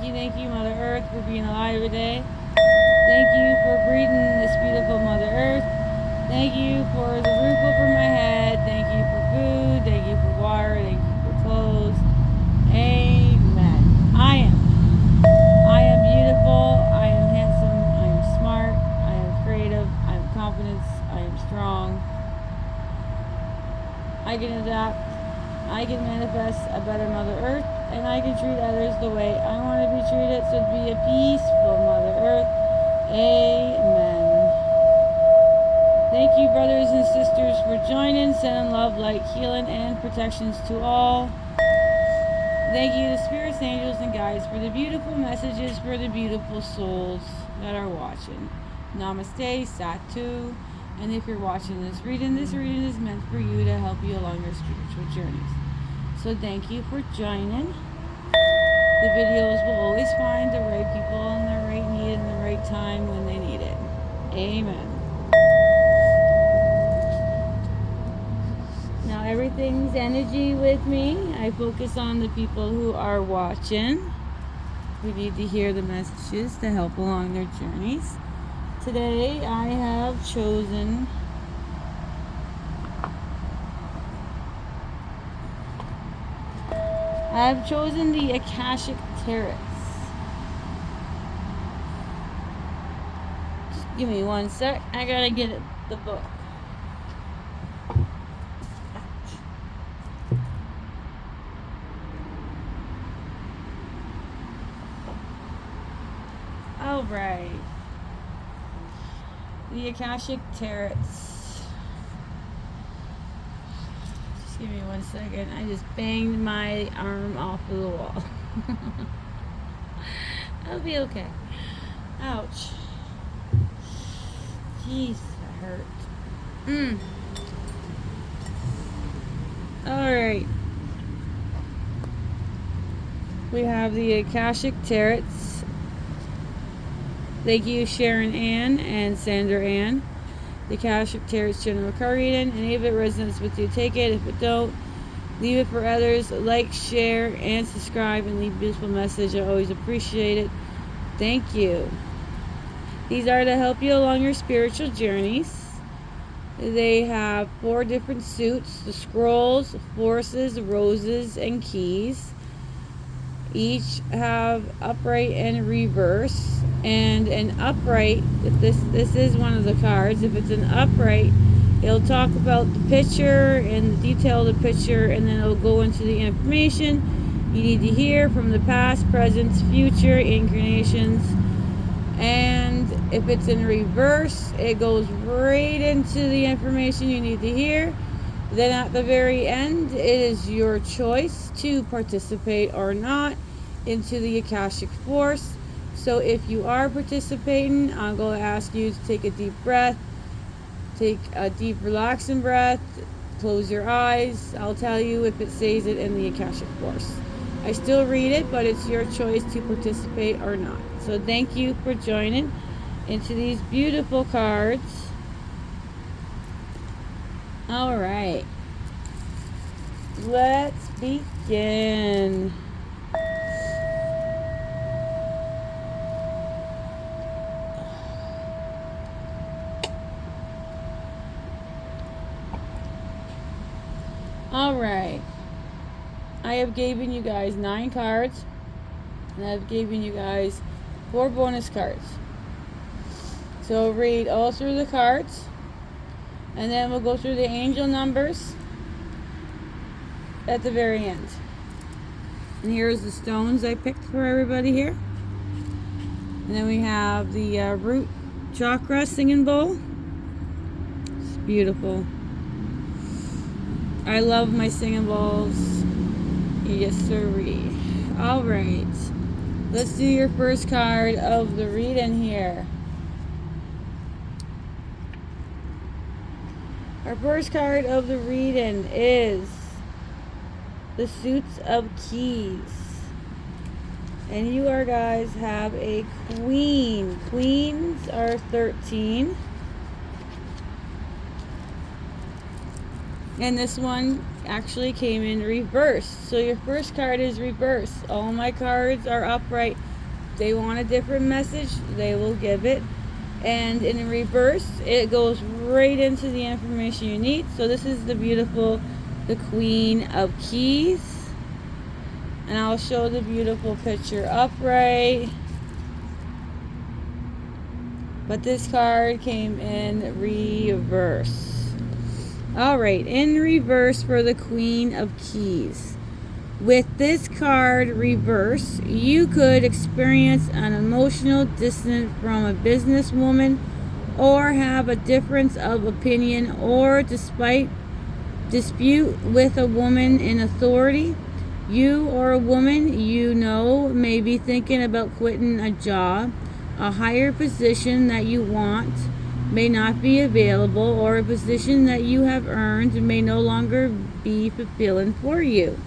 thank you, Mother Earth, for being alive today. Thank you for breathing this beautiful Mother Earth. Thank you for the roof over my head. Thank you for food. Thank you for water. Thank you for clothes. Amen. I am beautiful. I am handsome. I am smart. I am creative. I am confident. I am strong. I can adapt. I can manifest a better Mother Earth, and I can treat others the way I want to be treated. So be a peaceful Mother Earth. Amen. Thank you, brothers and sisters, for joining. Sending love, light, healing, and protections to all. Thank you to spirits, angels, and guides for the beautiful messages for the beautiful souls that are watching. Namaste, Satu. And if you're watching this reading is meant for you to help you along your spiritual journeys. So thank you for joining. The videos will always find the right people in the right need and the right time when they need it. Amen. Now everything's energy with me. I focus on the people who are watching, who need to hear the messages to help along their journeys. Today I have chosen the Akashic Tarots. Just give me one sec. I gotta get the book. All right. The Akashic Tarots. Just give me one second. I just banged my arm off of the wall. I'll be okay. Ouch. Jeez, that hurt. Alright. We have the Akashic Tarots. Thank you, Sharon Ann and Sandra Ann. The Akashic Tarots general card reading. And if it resonates with you, take it. If it don't, leave it for others. Like, share, and subscribe, and leave a beautiful message. I always appreciate it. Thank you. These are to help you along your spiritual journeys. They have 4 different suits: the scrolls, forces, roses, and keys. Each have upright and reverse. And an upright, if this is one of the cards, if it's an upright, it'll talk about the picture and the detail of the picture, and then it'll go into the information you need to hear from the past, present, future incarnations. And if it's in reverse, it goes right into the information you need to hear. Then at the very end, it is your choice to participate or not into the Akashic Force. So if you are participating, I'm going to ask you to take a deep breath. Take a deep relaxing breath. Close your eyes. I'll tell you if it says it in the Akashic Force. I still read it, but it's your choice to participate or not. So thank you for joining into these beautiful cards. All right. Let's begin. Alright, I have given you guys 9 cards, and I've given you guys 4 bonus cards. So read all through the cards, and then we'll go through the angel numbers at the very end. And here's the stones I picked for everybody here. And then we have the root chakra singing bowl. It's beautiful. I love my singing bowls. Yes, sirree. Alright. Let's do your first card of the reading here. Our first card of the reading is the Suits of Keys. And you guys have a queen. Queens are 13. And this one actually came in reverse. So your first card is reverse. All my cards are upright. they want a different message, they will give it. And in reverse, it goes right into the information you need. So this is the Queen of Keys. And I'll show the beautiful picture upright. But this card came in reverse. Alright, in reverse for the Queen of Keys. With this card reverse, you could experience an emotional distance from a businesswoman, or have a difference of opinion or dispute with a woman in authority. You or a woman you know may be thinking about quitting a job. A higher position that you want may not be available, or a position that you have earned may no longer be fulfilling for you.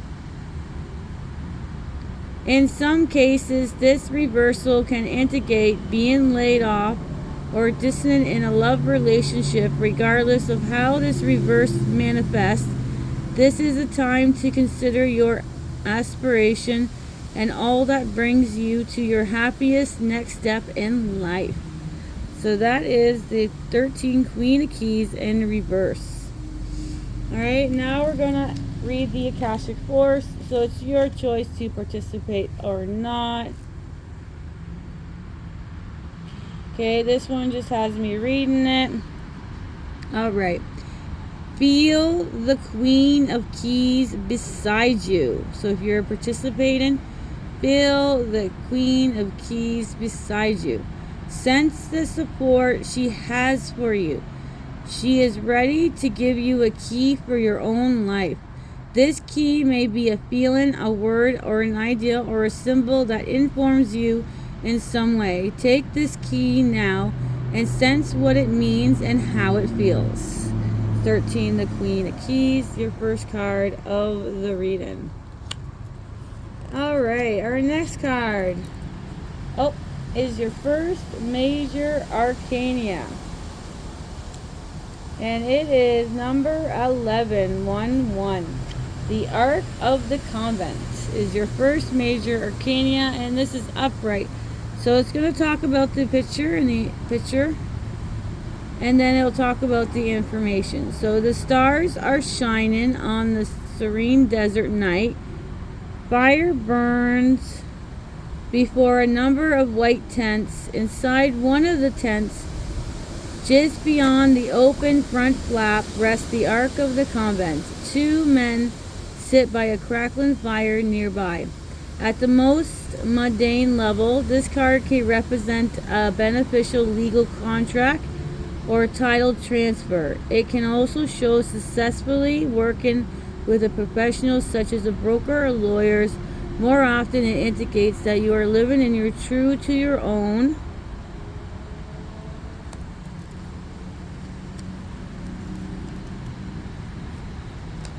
In some cases, this reversal can indicate being laid off or distant in a love relationship. Regardless of how this reverse manifests, this is a time to consider your aspiration and all that brings you to your happiest next step in life. So that is the 13 Queen of Keys in reverse. Alright, now we're going to read the Akashic Force. So it's your choice to participate or not. Okay, this one just has me reading it. Alright. Feel the Queen of Keys beside you. So if you're participating, feel the Queen of Keys beside you. Sense the support she has for you. She is ready to give you a key for your own life. This key may be a feeling, a word, or an idea, or a symbol that informs you in some way. Take this key now and sense what it means and how it feels. 13, the Queen of Keys, your first card of the reading. Alright, our next card is your first major arcana. And it is number 11. The Ark of the Convent is your first major arcana, and this is upright. So it's going to talk about the picture and then it'll talk about the information. So the stars are shining on the serene desert night. Fire burns before a number of white tents. Inside one of the tents, just beyond the open front flap, rests the Ark of the Convent. Two men sit by a crackling fire nearby. At the most mundane level, this card can represent a beneficial legal contract or title transfer. It can also show successfully working with a professional such as a broker or lawyers. More often it indicates that you are living in your true to your own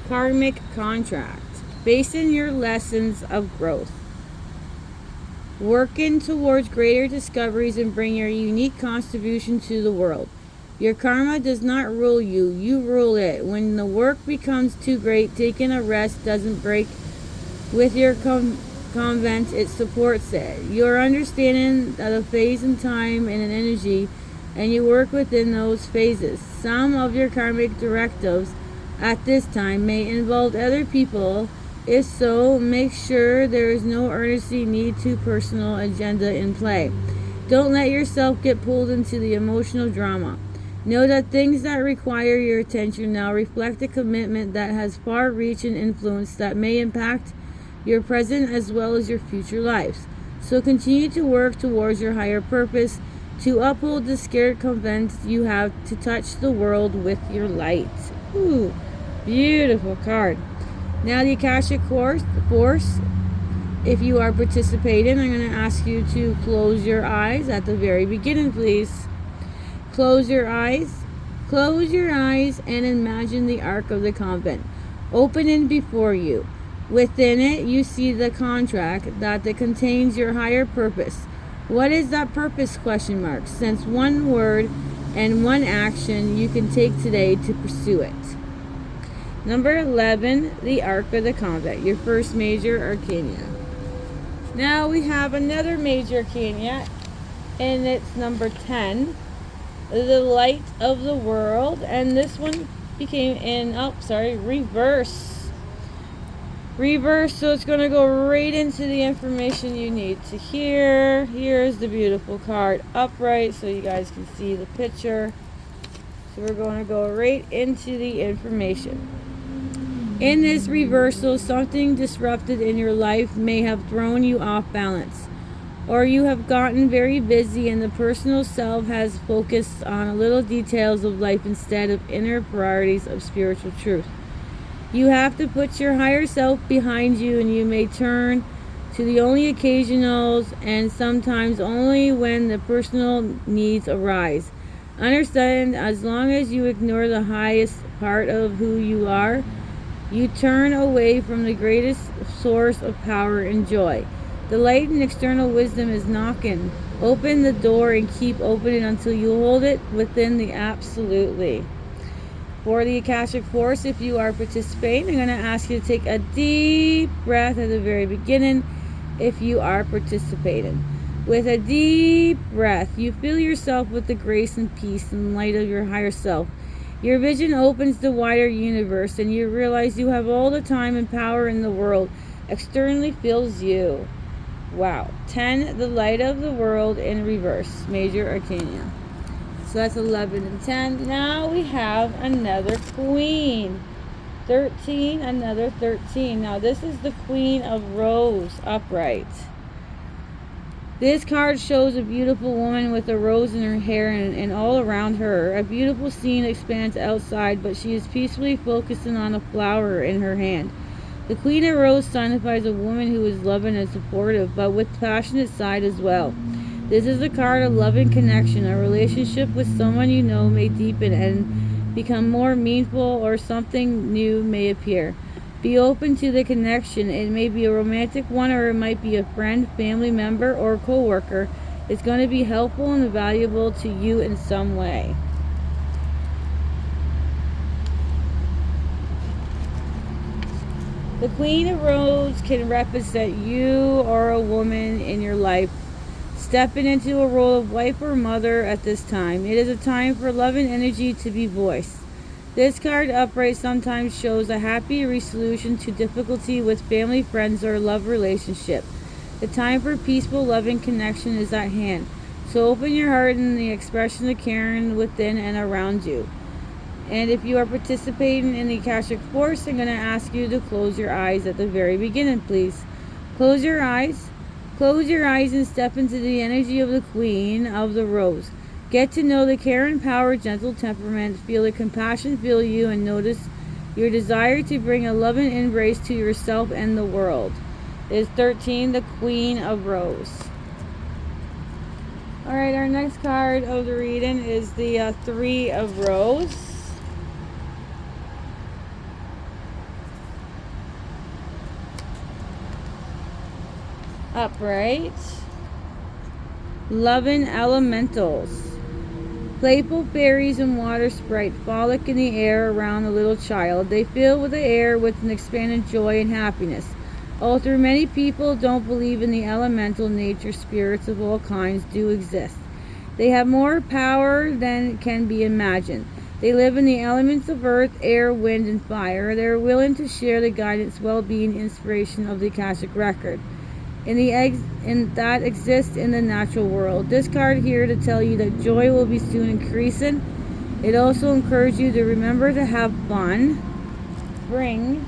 karmic contract, basing your lessons of growth, working towards greater discoveries and bring your unique contribution to the world. Your karma does not rule you, you rule it. When the work becomes too great, taking a rest doesn't break with your convent, it supports it. Your understanding of a phase in time and an energy, and you work within those phases. Some of your karmic directives at this time may involve other people. If so, make sure there is no urgency need to personal agenda in play. Don't let yourself get pulled into the emotional drama. Know that things that require your attention now reflect a commitment that has far-reaching influence that may impact your present as well as your future lives. So continue to work towards your higher purpose, to uphold the scared convent you have, to touch the world with your light. Ooh, beautiful card. Now the Akashic Force. If you are participating, I'm going to ask you to close your eyes at the very beginning, please. Close your eyes and imagine the Ark of the Convent opening before you. Within it, you see the contract that contains your higher purpose. What is that purpose? Question mark. Sense one word and one action you can take today to pursue it. Number 11, the Ark of the Convent, your first major arcana. Now we have another major arcana, and it's number 10, the light of the world, and this one became in reverse, so it's going to go right into the information you need to hear. Here's the beautiful card upright so you guys can see the picture. So we're going to go right into the information. In this reversal, something disrupted in your life may have thrown you off balance, or you have gotten very busy and the personal self has focused on little details of life instead of inner priorities of spiritual truth. You have to put your higher self behind you, and you may turn to the only occasionals and sometimes only when the personal needs arise. Understand, as long as you ignore the highest part of who you are, you turn away from the greatest source of power and joy. The light and external wisdom is knocking. Open the door and keep opening until you hold it within the absolutely. For the Akashic Force, if you are participating, I'm going to ask you to take a deep breath at the very beginning if you are participating. With a deep breath, you fill yourself with the grace and peace and light of your higher self. Your vision opens the wider universe, and you realize you have all the time and power in the world. Externally fills you. Wow. 10, the light of the world in reverse. Major arcana. So that's 11 and 10. Now we have another queen. 13, another 13. Now this is the Queen of Rose upright. This card shows a beautiful woman with a rose in her hair and all around her. A beautiful scene expands outside, but she is peacefully focusing on a flower in her hand. The Queen of Rose signifies a woman who is loving and supportive, but with passionate side as well. This is a card of love and connection. A relationship with someone you know may deepen and become more meaningful, or something new may appear. Be open to the connection. It may be a romantic one, or it might be a friend, family member, or co-worker. It's going to be helpful and valuable to you in some way. The Queen of Rose can represent you or a woman in your life stepping into a role of wife or mother at this time. It is a time for love and energy to be voiced. This card upright sometimes shows a happy resolution to difficulty with family, friends, or love relationship. The time for peaceful, loving connection is at hand. So open your heart and the expression of caring within and around you. And if you are participating in the Akashic Force, I'm going to ask you to close your eyes at the very beginning, please. Close your eyes. Close your eyes and step into the energy of the Queen of the Rose. Get to know the care and power, gentle temperament. Feel the compassion fill you, and notice your desire to bring a loving embrace to yourself and the world. Is 13, the Queen of Rose. Alright, our next card of the reading is the 3 of Rose. Upright. Loving elementals. Playful fairies and water sprite frolic in the air around a little child. They fill with the air with an expanded joy and happiness. Although many people don't believe in the elemental nature, spirits of all kinds do exist. They have more power than can be imagined. They live in the elements of earth, air, wind, and fire. They are willing to share the guidance, well-being, inspiration of the Akashic record and that exists in the natural world. This card here to tell you that joy will be soon increasing. It also encourages you to remember to have fun. Bring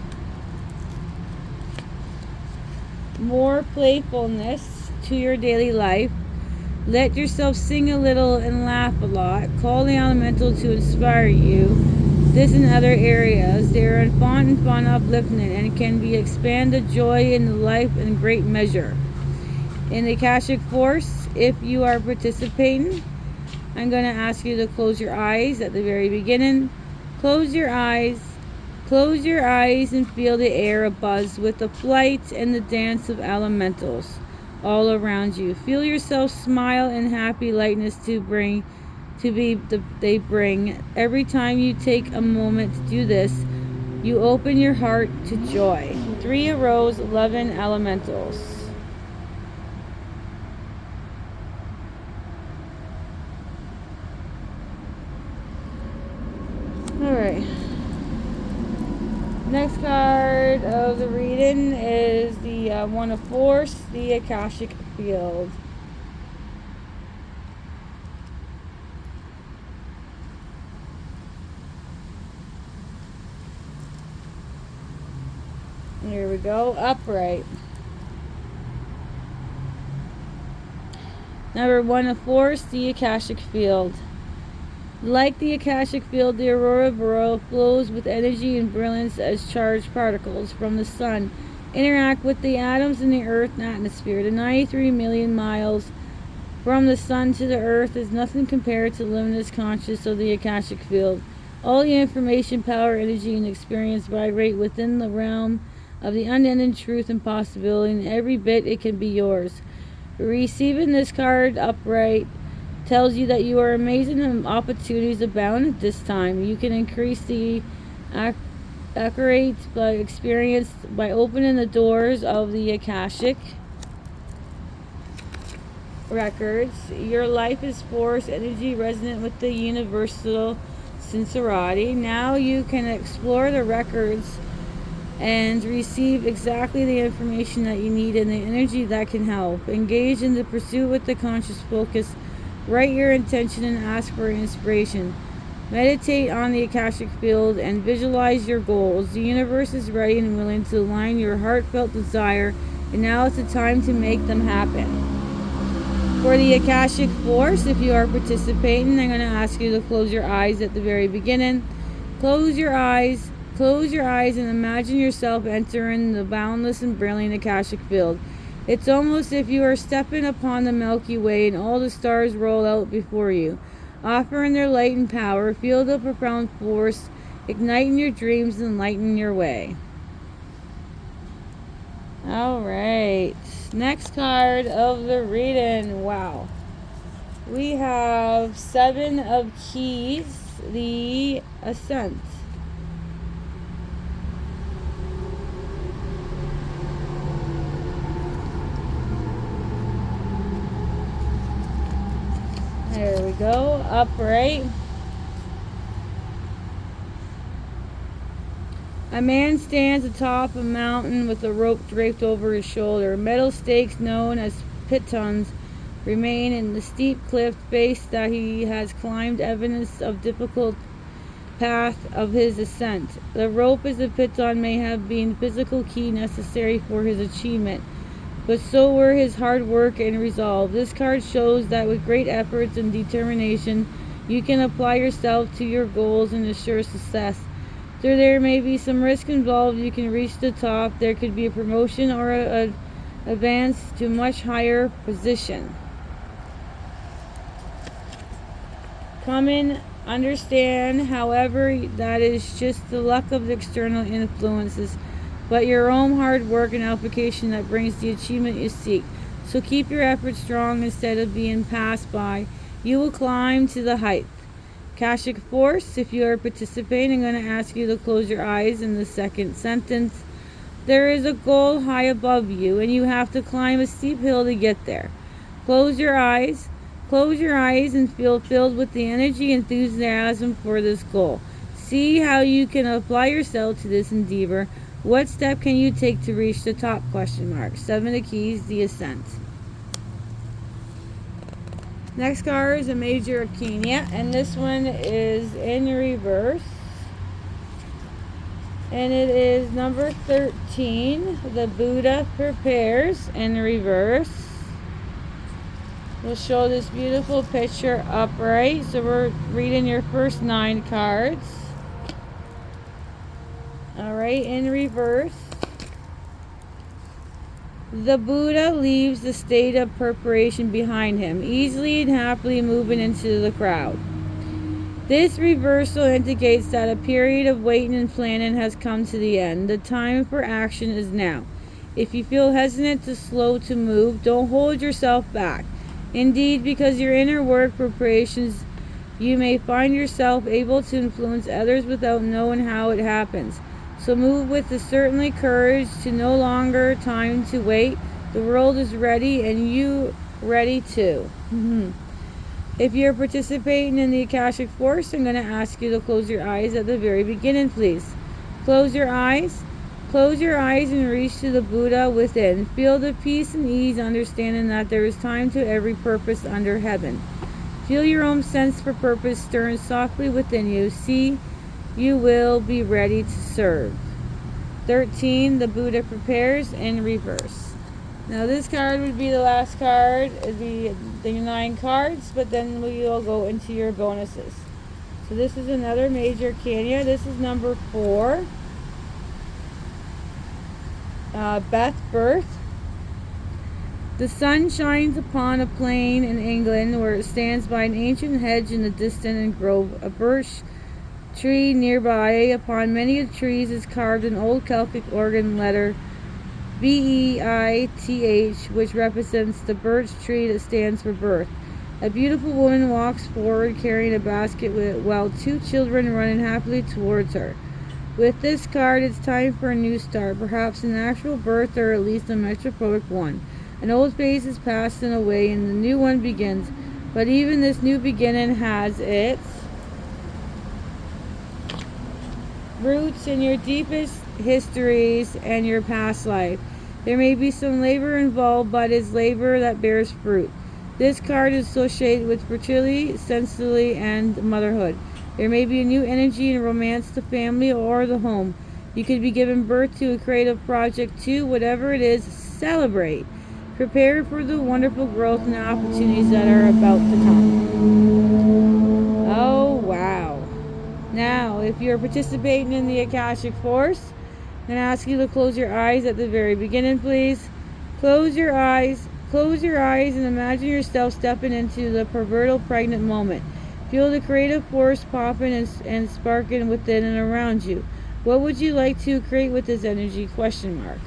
more playfulness to your daily life. Let yourself sing a little and laugh a lot. Call the elemental to inspire you. This and other areas, they are fun and fun uplifting, and can be expand the joy in the life in great measure. In the Akashic Force, if you are participating, I'm going to ask you to close your eyes at the very beginning. Close your eyes and feel the air abuzz with the flight and the dance of elementals all around you. Feel yourself smile and happy lightness they bring. Every time you take a moment to do this, you open your heart to joy. 3 of Rose, 11 elementals. Alright. Next card of the reading is the One of Force, the Akashic Field. Here we go. Upright. Number 1 of Force, the Akashic Field. Like the Akashic Field, the aurora boreal flows with energy and brilliance as charged particles from the sun interact with the atoms in the Earth's atmosphere. The 93 million miles from the sun to the Earth is nothing compared to the limitless consciousness of the Akashic Field. All the information, power, energy, and experience vibrate within the realm of the unending truth and possibility, and every bit it can be yours. Receiving this card upright tells you that you are amazing and opportunities abound at this time. You can increase the accurate experience by opening the doors of the Akashic records. Your life is force energy resonant with the universal sincerity. Now you can explore the records and receive exactly the information that you need and the energy that can help. Engage in the pursuit with the conscious focus. Write your intention and ask for inspiration. Meditate on the Akashic Field and visualize your goals. The universe is ready and willing to align your heartfelt desire, and now is the time to make them happen. For the Akashic Force, if you are participating, I'm going to ask you to close your eyes at the very beginning. Close your eyes and imagine yourself entering the boundless and brilliant Akashic Field. It's almost as if you are stepping upon the Milky Way and all the stars roll out before you, offering their light and power. Feel the profound force, igniting your dreams and lighting your way. Alright, next card of the reading. Wow. We have 7 of Keys, the Ascent. There we go. Upright. A man stands atop a mountain with a rope draped over his shoulder. Metal stakes known as pitons remain in the steep cliff face that he has climbed, evidence of difficult path of his ascent. The rope as a piton may have been physical key necessary for his achievement, but so were his hard work and resolve. This card shows that with great efforts and determination, you can apply yourself to your goals and assure success. Though there may be some risk involved, you can reach the top. There could be a promotion or an advance to a much higher position. Come in, understand, however, that is just the luck of the external influences, but your own hard work and application that brings the achievement you seek. So keep your efforts strong instead of being passed by. You will climb to the height. Akashic Force, if you are participating, I'm going to ask you to close your eyes in the second sentence. There is a goal high above you, and you have to climb a steep hill to get there. Close your eyes and feel filled with the energy and enthusiasm for this goal. See how you can apply yourself to this endeavor. What step can you take to reach the top? 7 of Keys, the Ascent. Next card is a Major Arcana, and this one is in reverse. And it is number 13. The Buddha prepares in reverse. We'll show this beautiful picture upright. So we're reading your first 9 cards. Alright, in reverse. The Buddha leaves the state of preparation behind him, easily and happily moving into the crowd. This reversal indicates that a period of waiting and planning has come to the end. The time for action is now. If you feel hesitant to slow to move, don't hold yourself back. Indeed, because your inner work preparations, you may find yourself able to influence others without knowing how it happens. So move with a certainly courage to no longer time to wait. The world is ready and you ready too. If you're participating in the Akashic Force, I'm going to ask you to close your eyes at the very beginning, please. Close your eyes. Close your eyes and reach to the Buddha within. Feel the peace and ease, understanding that there is time to every purpose under heaven. Feel your own sense for purpose stirring softly within you. See, you will be ready to serve. 13. The Buddha prepares in reverse. Now this card would be the last card. It'd be the 9 cards, but then we will go into your bonuses. So this is another major arcana. This is number 4. Beth Birth. The sun shines upon a plain in England where it stands by an ancient hedge in the distant grove. A birch tree nearby. Upon many of the trees is carved an old Celtic organ letter BEITH, which represents the birch tree that stands for birth. A beautiful woman walks forward carrying a basket while 2 children run happily towards her. With this card, it's time for a new start, perhaps an actual birth or at least a metaphoric one. An old phase is passed and away and the new one begins. But even this new beginning has its roots in your deepest histories and your past life. There may be some labor involved, but it's labor that bears fruit. This card is associated with fertility, sensibility, and motherhood. There may be a new energy and romance, the family or the home. You could be given birth to a creative project too. Whatever it is, celebrate. Prepare for the wonderful growth and opportunities that are about to come. Oh, wow. Now, if you're participating in the Akashic Force, I'm going to ask you to close your eyes at the very beginning, please. Close your eyes. Close your eyes and imagine yourself stepping into the pivotal pregnant moment. Feel the creative force popping and sparking within and around you. What would you like to create with this energy? Question mark.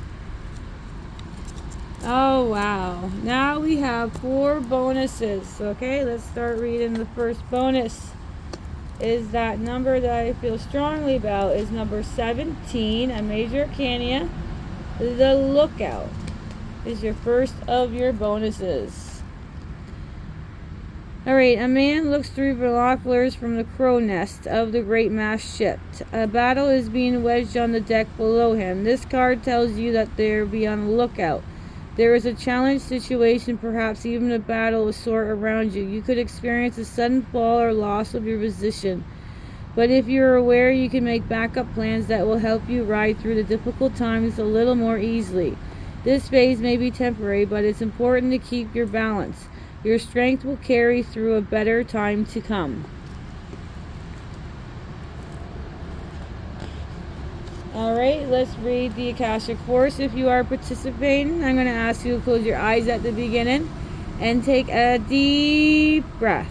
Oh, wow. Now we have 4 bonuses. Okay, let's start reading. The first bonus is that number that I feel strongly about is number 17, a major arcana. The Lookout is your first of your bonuses. Alright, a man looks through binoculars from the crow nest of the great mast ship. A battle is being wedged on the deck below him. This card tells you that they'll be on the lookout. There is a challenge situation, perhaps even a battle of sort around you. You could experience a sudden fall or loss of your position. But if you're aware, you can make backup plans that will help you ride through the difficult times a little more easily. This phase may be temporary, but it's important to keep your balance. Your strength will carry through a better time to come. Alright, let's read the Akashic Force. If you are participating, I'm going to ask you to close your eyes at the beginning and take a deep breath.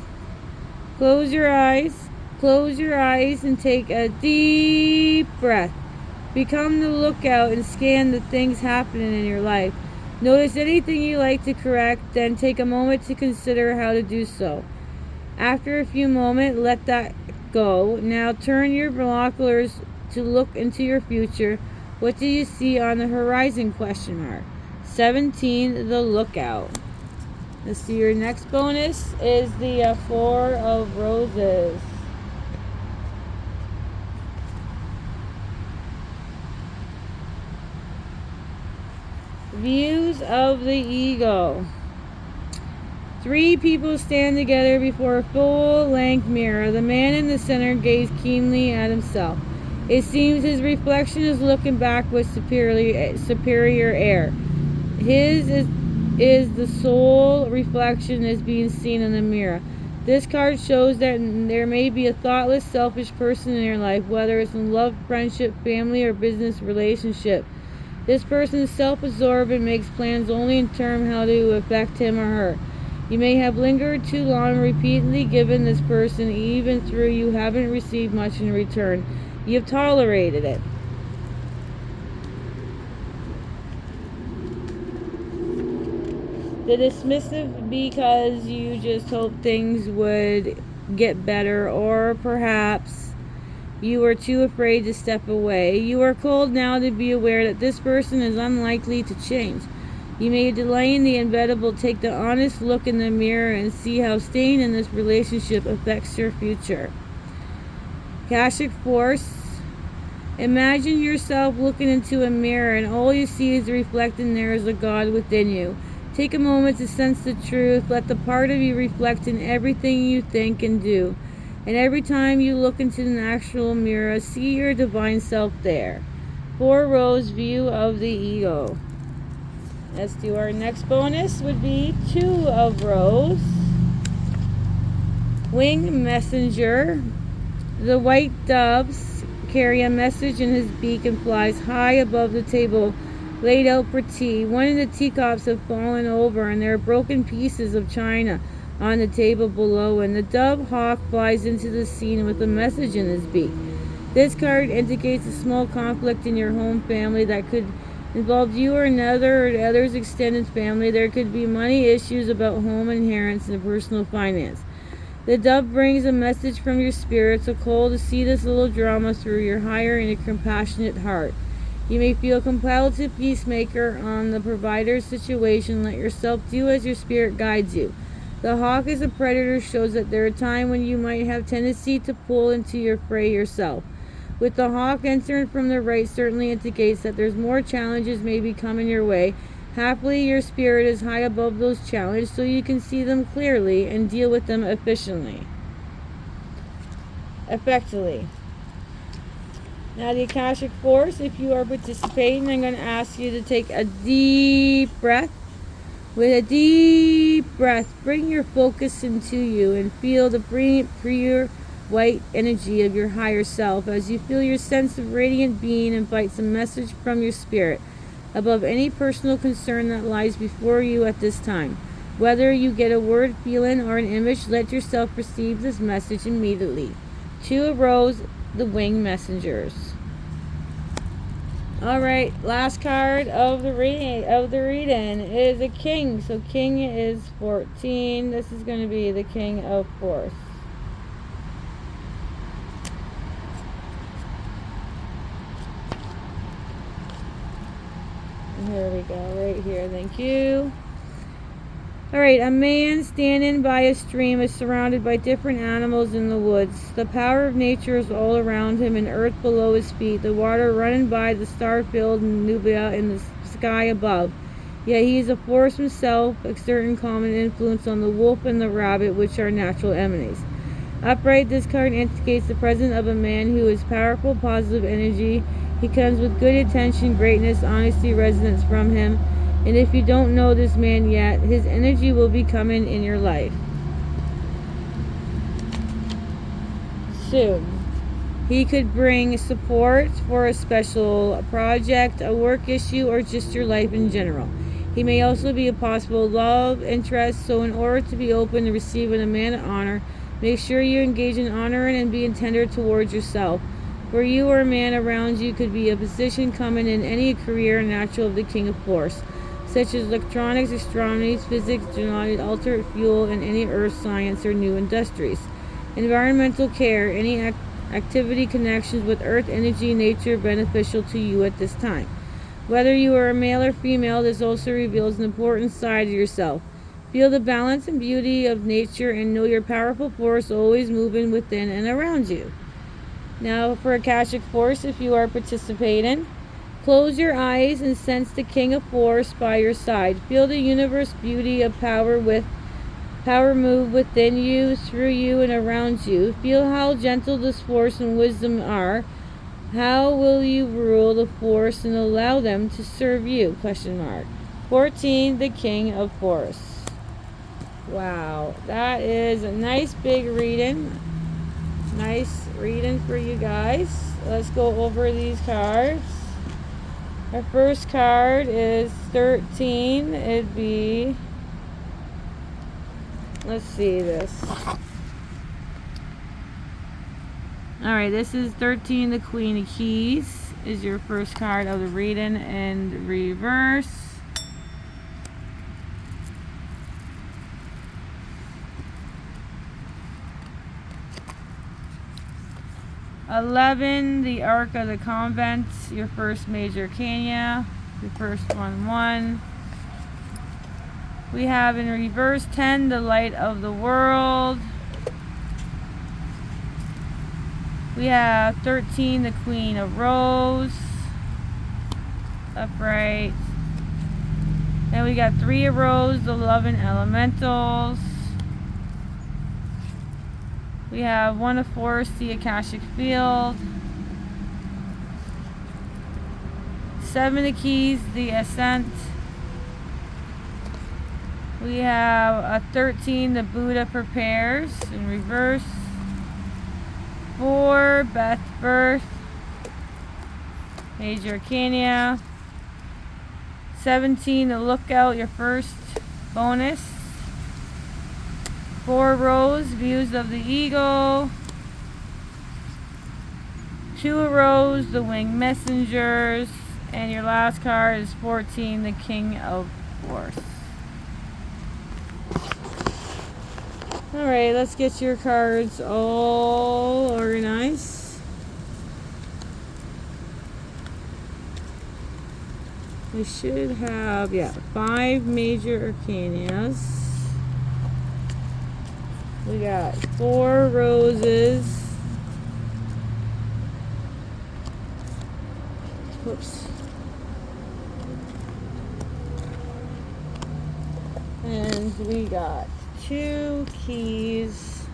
Close your eyes and take a deep breath. Become the lookout and scan the things happening in your life. Notice anything you like to correct, then take a moment to consider how to do so. After a few moments, let that go. Now turn your binoculars to look into your future. What do you see on the horizon? Question mark. 17, the Lookout. Let's see, your next bonus is the 4 of Roses. Views of the Ego. 3 people stand together before a full-length mirror. The man in the center gazes keenly at himself. It seems his reflection is looking back with superior air. His is the sole reflection is being seen in the mirror. This card shows that there may be a thoughtless, selfish person in your life, whether it's in love, friendship, family, or business relationship. This person is self-absorbed and makes plans only in terms how to affect him or her. You may have lingered too long, repeatedly given this person, even though you haven't received much in return. You have tolerated it. The dismissive because you just hoped things would get better, or perhaps you were too afraid to step away. You are called now to be aware that this person is unlikely to change. You may delay the inevitable. Take the honest look in the mirror and see how staying in this relationship affects your future. Akashic Force. Imagine yourself looking into a mirror and all you see is reflected there is a God within you. Take a moment to sense the truth. Let the part of you reflect in everything you think and do. And every time you look into the actual mirror, see your divine self there. 4 rows view of the ego. Let's do our next bonus would be 2 of rows. Wing messenger. The white doves carry a message in his beak and flies high above the table laid out for tea. One of the teacups have fallen over and there are broken pieces of china on the table below, and the dove hawk flies into the scene with a message in his beak. This card indicates a small conflict in your home family that could involve you or another or other's extended family. There could be money issues about home inheritance and personal finance. The dove brings a message from your spirits, a call to see this little drama through your higher and a compassionate heart. You may feel compelled to peacemaker on the provider's situation. Let yourself do as your spirit guides you. The hawk as a predator shows that there are times when you might have tendency to pull into your fray yourself. With the hawk entering from the right certainly indicates that there's more challenges may be coming your way. Happily, your spirit is high above those challenges so you can see them clearly and deal with them effectively. Now the Akashic Force, if you are participating, I'm going to ask you to take a deep breath. With a deep breath, bring your focus into you and feel the pure white energy of your higher self as you feel your sense of radiant being invites a message from your spirit above any personal concern that lies before you at this time. Whether you get a word, feeling, or an image, let yourself receive this message immediately. 2 of rows, the winged messengers. Alright, last card of the reading is a king. So king is 14. This is going to be the king of force. Here we go, right here. Thank you. Alright, a man standing by a stream is surrounded by different animals in the woods. The power of nature is all around him and earth below his feet. The water running by the star-filled nubia in the sky above. Yet he is a force himself, exerting common influence on the wolf and the rabbit, which are natural enemies. Upright, this card indicates the presence of a man who is powerful, positive energy. He comes with good intention, greatness, honesty, resonance from him. And if you don't know this man yet, his energy will be coming in your life soon. He could bring support for a special project, a work issue, or just your life in general. He may also be a possible love interest, so in order to be open to receiving a man of honor, make sure you engage in honoring and being tender towards yourself. For you or a man around you could be a position coming in any career natural of the king of force, such as electronics, astronomy, physics, genealogy, altered fuel, and any earth science or new industries. Environmental care, any activity connections with earth energy, nature beneficial to you at this time. Whether you are a male or female, this also reveals an important side of yourself. Feel the balance and beauty of nature and know your powerful force always moving within and around you. Now for Akashic Force, if you are participating, close your eyes and sense the King of Force by your side. Feel the universe beauty of power move within you, through you, and around you. Feel how gentle this force and wisdom are. How will you rule the force and allow them to serve you? 14, the King of Force. Wow, that is a nice big reading. Nice reading for you guys. Let's go over these cards. Our first card is 13. It'd be, let's see this. Alright, this is 13, the Queen of Keys is your first card of the reading in reverse. 11, the Ark of the Convent, your first major arcana, your first 1-1. We have in reverse 10, the light of the world. We have 13, the Queen of Rose. Upright. Then we got 3 of Rose, the 11 elementals. We have 1 of Force, the Akashic field. 7 of Keys, the Ascent. We have a 13, the Buddha prepares in reverse. 4, Beth Birth, Major Arcana. 17, the Lookout, your first bonus. 4 Rose, Views of the Eagle. 2 of Rose, the Winged Messengers. And your last card is 14, the King of Force. Alright, let's get your cards all organized. We should have, 5 major arcanas. We got 4 roses. Whoops. And we got 2 keys.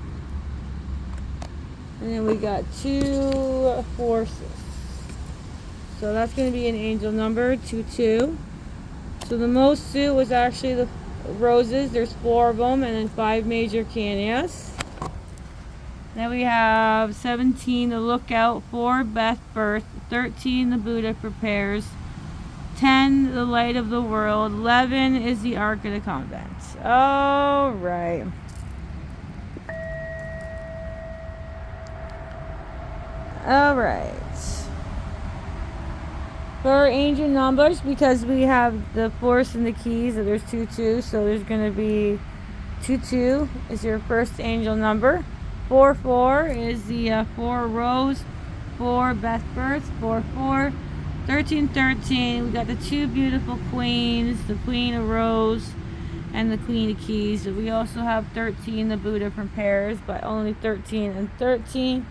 And then we got 2 forces. So that's going to be an angel number, 22. So the most suit was actually the roses. There's 4 of them, and then 5 major arcanas. Then we have 17, the Lookout, 4, Beth Birth, 13, the Buddha prepares, 10, the Light of the World, 11 is the Ark of the Convent. All right. All right. For our angel numbers, because we have the Force and the keys, so there's 2 so there's going to be 2 is your first angel number. 4 is the 4 Rose, 4 Beth Birth, 4 13. We got the 2 beautiful queens, the Queen of Rose and the Queen of Keys. We also have 13, the Buddha prepares, but only 13 and 13.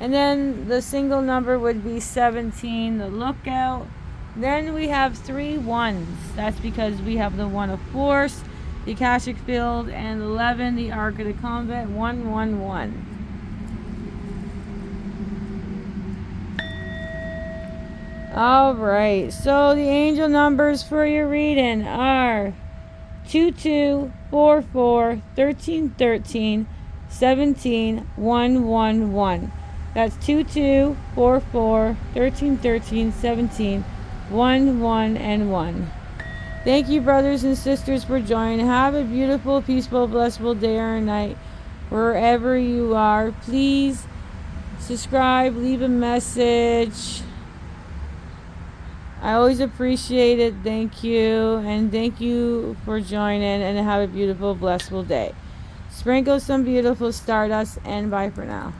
And then the single number would be 17, the Lookout. Then we have 3 ones. That's because we have the 1 of Force, the Akashic field, and 11, the Ark of the Convent, 111. Alright, so the angel numbers for your reading are 22, 44, 13, 17, 111. That's 22, 44, 13, 17, 1 and 1. Thank you, brothers and sisters, for joining. Have a beautiful, peaceful, blissful day or night wherever you are. Please subscribe, leave a message. I always appreciate it. Thank you. And thank you for joining, and have a beautiful, blissful day. Sprinkle some beautiful stardust, and bye for now.